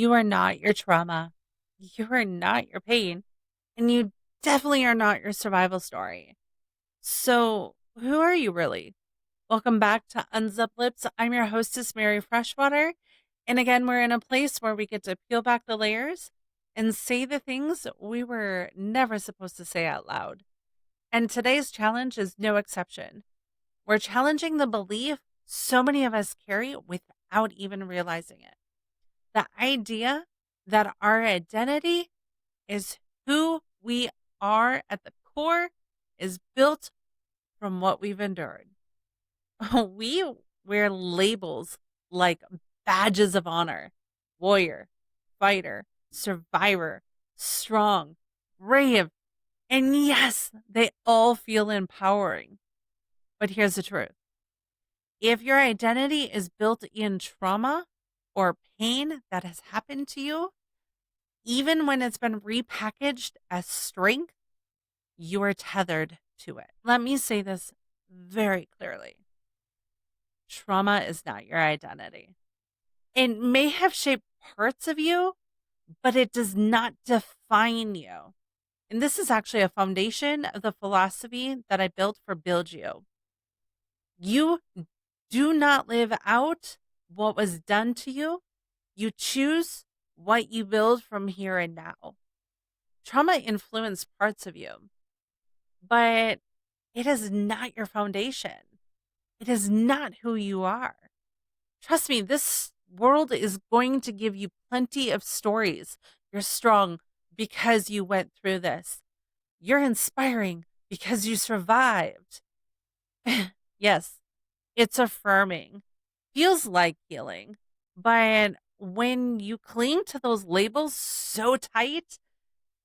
You are not your trauma. You are not your pain. And you definitely are not your survival story. So, who are you really? Welcome back to Unzipped Lips. I'm your hostess, Mary Freshwater. And again, we're in a place where we get to peel back the layers and say the things we were never supposed to say out loud. And today's challenge is no exception. We're challenging the belief so many of us carry without even realizing it. The idea that our identity is who we are at the core is built from what we've endured. We wear labels like badges of honor, warrior, fighter, survivor, strong, brave, and yes, they all feel empowering. But here's the truth. If your identity is built in trauma or pain that has happened to you, even when it's been repackaged as strength, you are tethered to it. Let me say this very clearly. Trauma is not your identity. It may have shaped parts of you, but it does not define you. And this is actually a foundation of the philosophy that I built for Build You. You do not live out what was done to you. You choose what you build from here and now. Trauma influenced parts of you, but it is not your foundation. It is not who you are. Trust me, this world is going to give you plenty of stories. You're strong because you went through this. You're inspiring because you survived. Yes, it's affirming. Feels like healing. But when you cling to those labels so tight,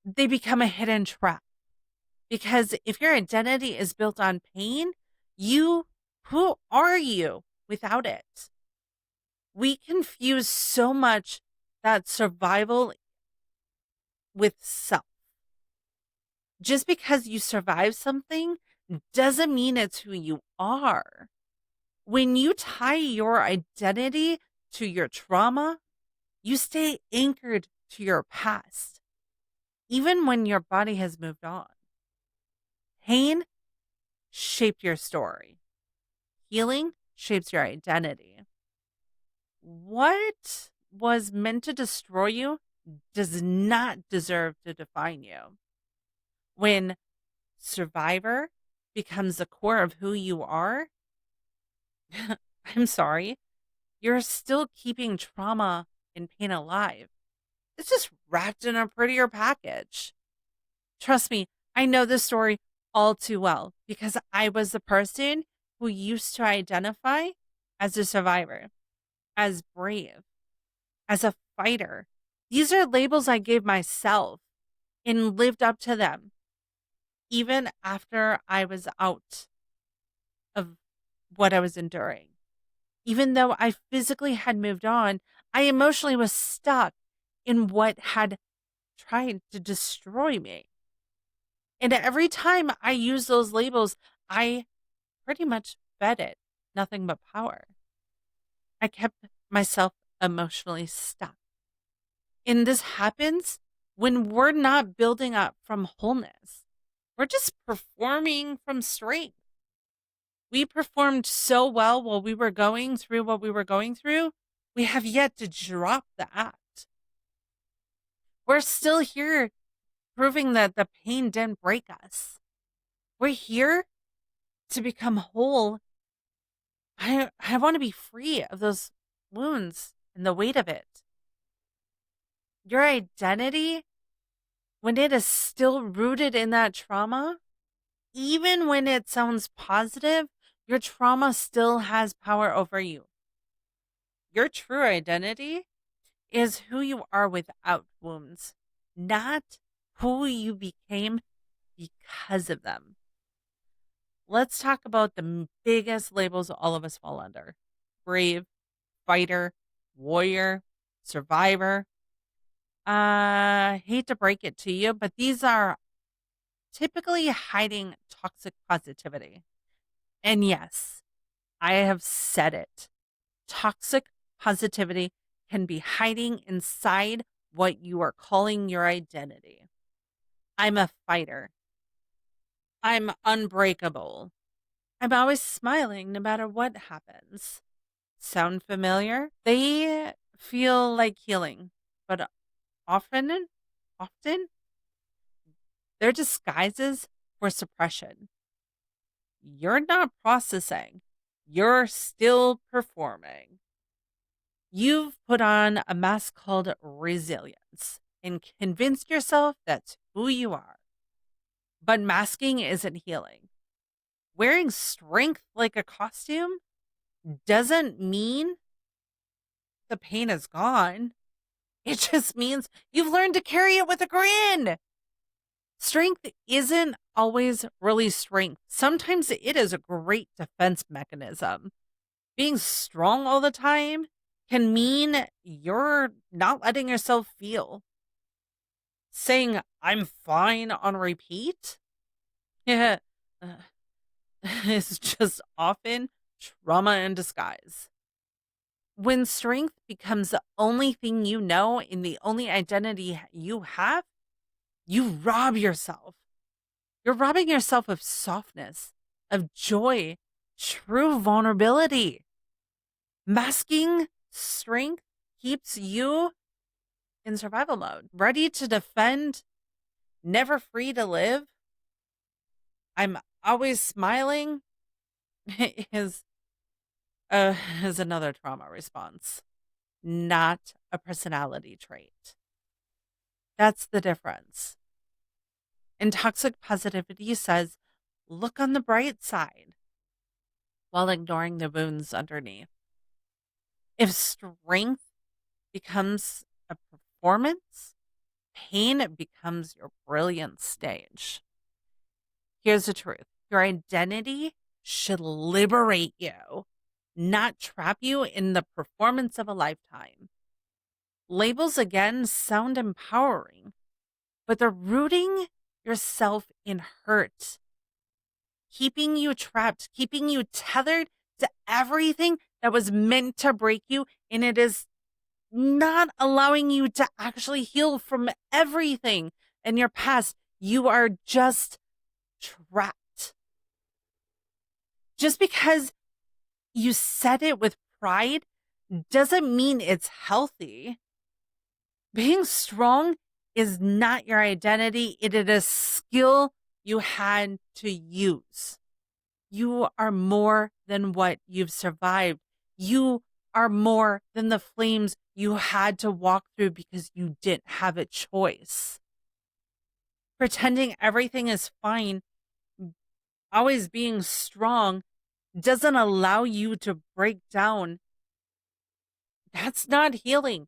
they become a hidden trap. Because if your identity is built on pain, who are you without it? We confuse so much that survival with self. Just because you survive something doesn't mean it's who you are. When you tie your identity to your trauma, you stay anchored to your past, even when your body has moved on. Pain shaped your story. Healing shapes your identity. What was meant to destroy you does not deserve to define you. When survivor becomes the core of who you are, I'm sorry, you're still keeping trauma and pain alive. It's just wrapped in a prettier package. Trust me, I know this story all too well because I was the person who used to identify as a survivor, as brave, as a fighter. These are labels I gave myself and lived up to them, even after I was out of what I was enduring. Even though I physically had moved on, I emotionally was stuck in what had tried to destroy me. And every time I used those labels, I pretty much fed it nothing but power. I kept myself emotionally stuck. And this happens when we're not building up from wholeness. We're just performing from strength. We performed so well while we were going through what we were going through. We have yet to drop the act. We're still here proving that the pain didn't break us. We're here to become whole. I want to be free of those wounds and the weight of it. Your identity, when it is still rooted in that trauma, even when it sounds positive, your trauma still has power over you. Your true identity is who you are without wounds, not who you became because of them. Let's talk about the biggest labels all of us fall under: brave, fighter, warrior, survivor. Hate to break it to you, but these are typically hiding toxic positivity. And yes, I have said it. Toxic positivity can be hiding inside what you are calling your identity. I'm a fighter. I'm unbreakable. I'm always smiling no matter what happens. Sound familiar? They feel like healing, but often, they're disguises for suppression. You're not processing, you're still performing. You've put on a mask called resilience and convinced yourself that's who you are. But masking isn't healing. Wearing strength like a costume doesn't mean the pain is gone. It just means you've learned to carry it with a grin. Strength isn't always really strength. Sometimes it is a great defense mechanism. Being strong all the time can mean you're not letting yourself feel. Saying, I'm fine on repeat, yeah, is just often trauma in disguise. When strength becomes the only thing you know and the only identity you have, you rob yourself. You're robbing yourself of softness, of joy, true vulnerability. Masking strength keeps you in survival mode, ready to defend, never free to live. I'm always smiling is is another trauma response, not a personality trait. That's the difference. And toxic positivity says, look on the bright side while ignoring the wounds underneath. If strength becomes a performance, pain becomes your brilliant stage. Here's the truth. Your identity should liberate you, not trap you in the performance of a lifetime. Labels, again, sound empowering, but they're rooting yourself in hurt, keeping you trapped, keeping you tethered to everything that was meant to break you, and it is not allowing you to actually heal from everything in your past. You are just trapped. Just because you said it with pride doesn't mean it's healthy. Being strong is not your identity. It is a skill you had to use. You are more than what you've survived. You are more than the flames you had to walk through because you didn't have a choice. Pretending everything is fine, always being strong, doesn't allow you to break down. That's not healing.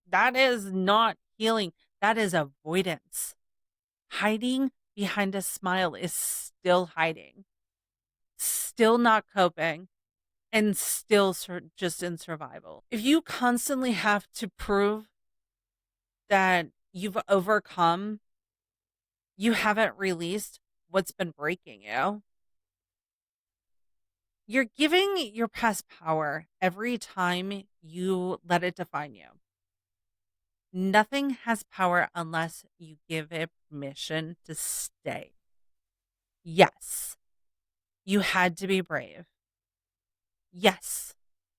That is not healing. That is avoidance. Hiding behind a smile is still hiding, still not coping, and still just in survival. If you constantly have to prove that you've overcome, you haven't released what's been breaking you, you're giving your past power every time you let it define you. Nothing has power unless you give it permission to stay. Yes, you had to be brave. Yes,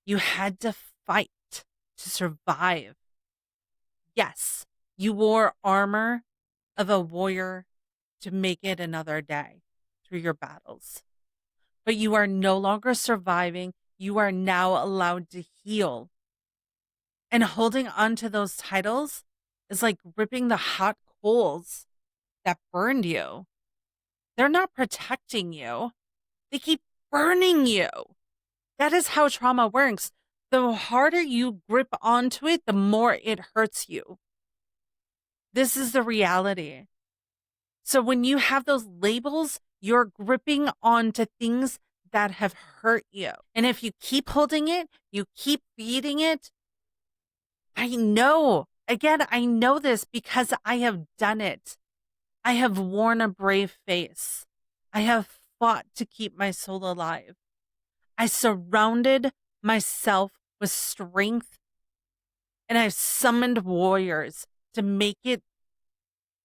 you had to fight to survive. Yes, you wore armor of a warrior to make it another day through your battles. But you are no longer surviving. You are now allowed to heal. And holding on to those titles is like ripping the hot coals that burned you. They're not protecting you. They keep burning you. That is how trauma works. The harder you grip onto it, the more it hurts you. This is the reality. So when you have those labels, you're gripping onto things that have hurt you. And if you keep holding it, you keep feeding it. I know this because I have done it. I have worn a brave face. I have fought to keep my soul alive. I surrounded myself with strength, and I've summoned warriors to make it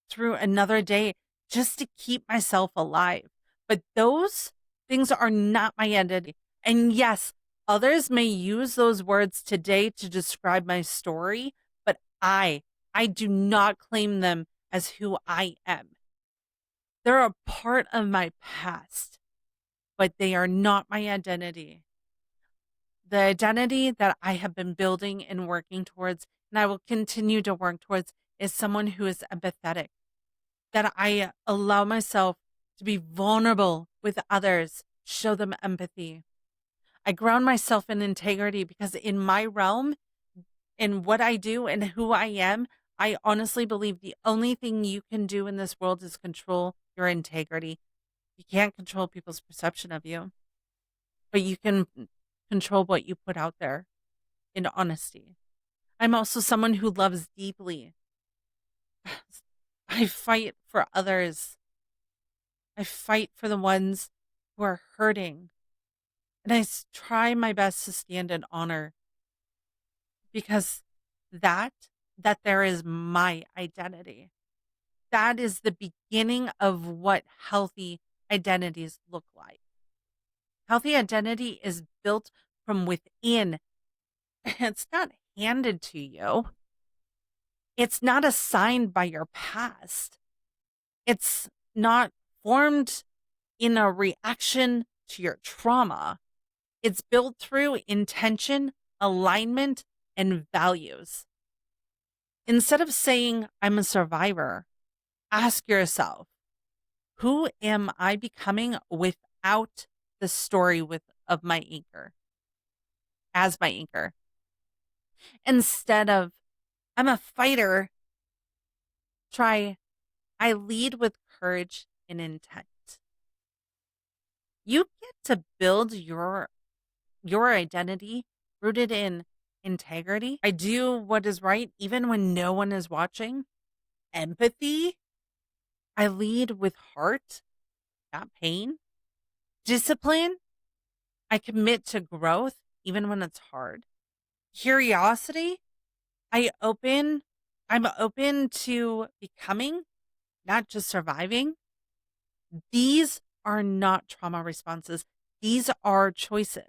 through another day just to keep myself alive. But those things are not my identity. And yes, others may use those words today to describe my story, but I do not claim them as who I am. They're a part of my past, but they are not my identity. The identity that I have been building and working towards, and I will continue to work towards, is someone who is empathetic, that I allow myself to be vulnerable with others, show them empathy. I ground myself in integrity because in my realm, in what I do and who I am, I honestly believe the only thing you can do in this world is control your integrity. You can't control people's perception of you, but you can control what you put out there in honesty. I'm also someone who loves deeply. I fight for others. I fight for the ones who are hurting. And try my best to stand in honor because that there is my identity. That is the beginning of what healthy identities look like. Healthy identity is built from within. It's not handed to you. It's not assigned by your past. It's not formed in a reaction to your trauma. It's built through intention, alignment, and values. Instead of saying, I'm a survivor, ask yourself, who am I becoming without the story of my anchor, as my anchor? Instead of, I'm a fighter, try, I lead with courage and intent. You get to build your identity rooted in integrity. I do what is right even when no one is watching. Empathy. I lead with heart, not pain. Discipline. I commit to growth even when it's hard. Curiosity. I'm open to becoming, not just surviving. These are not trauma responses. These are choices.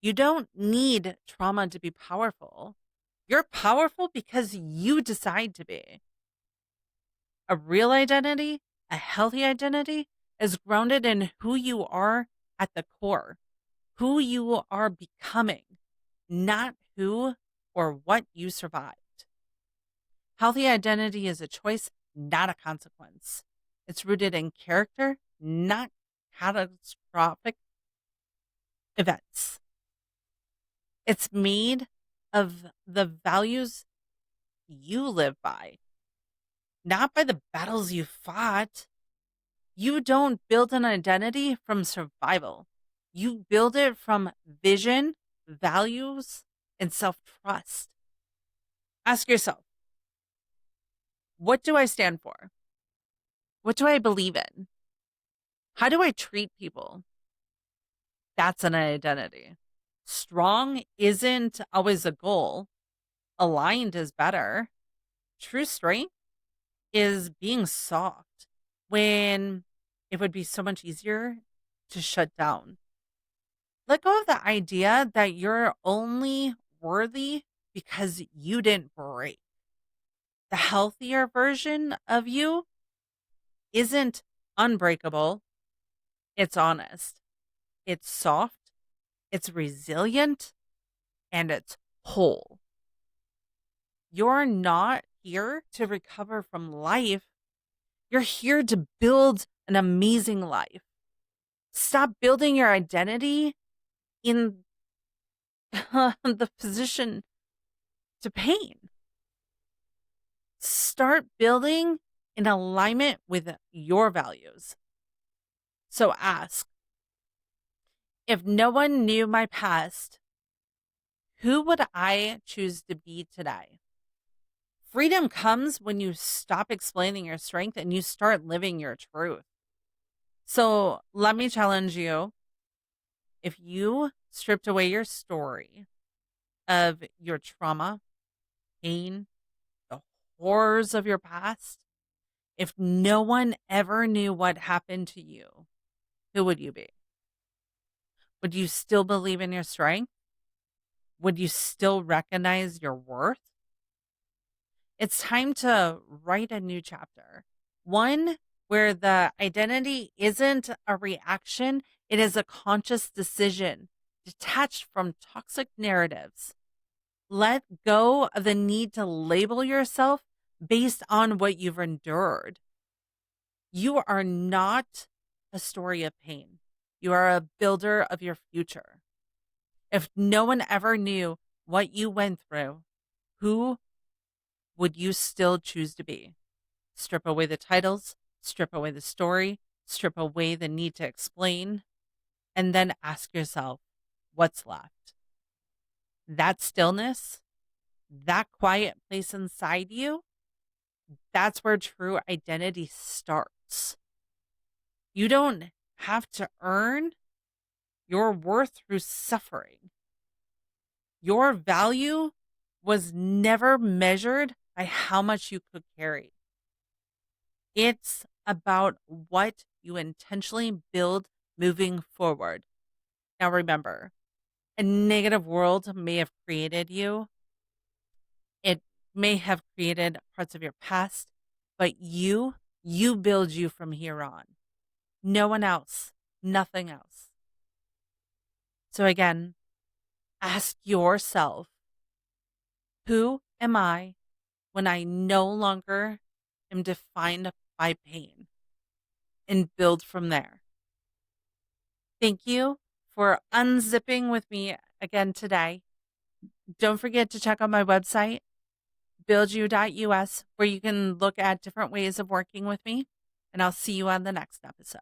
You don't need trauma to be powerful. You're powerful because you decide to be. A real identity, a healthy identity, is grounded in who you are at the core, who you are becoming, not who or what you survived. Healthy identity is a choice, not a consequence. It's rooted in character, not catastrophic events. It's made of the values you live by, not by the battles you fought. You don't build an identity from survival. You build it from vision, values, and self-trust. Ask yourself, what do I stand for? What do I believe in? How do I treat people? That's an identity. Strong isn't always a goal. Aligned is better. True strength is being soft when it would be so much easier to shut down. Let go of the idea that you're only worthy because you didn't break. The healthier version of you isn't unbreakable. It's honest. It's soft. It's resilient. And it's whole. You're not here to recover from life. You're here to build an amazing life. Stop building your identity in the position to pain. Start building in alignment with your values. So ask, if no one knew my past, who would I choose to be today? Freedom comes when you stop explaining your strength and you start living your truth. So let me challenge you. If you stripped away your story of your trauma, pain, the horrors of your past, if no one ever knew what happened to you, who would you be? Would you still believe in your strength? Would you still recognize your worth? It's time to write a new chapter. One where the identity isn't a reaction, it is a conscious decision detached from toxic narratives. Let go of the need to label yourself based on what you've endured. You are not a story of pain. You are a builder of your future. If no one ever knew what you went through, who would you still choose to be? Strip away the titles, strip away the story, strip away the need to explain, and then ask yourself, what's left? That stillness, that quiet place inside you, that's where true identity starts. You don't have to earn your worth through suffering. Your value was never measured by how much you could carry. It's about what you intentionally build moving forward. Now, remember, a negative world may have created you, it may have created parts of your past, but you build you from here on. No one else, nothing else. So, again, ask yourself, who am I when I no longer am defined by pain? And build from there. Thank you for unzipping with me again today. Don't forget to check out my website, buildyou.us, where you can look at different ways of working with me. And I'll see you on the next episode.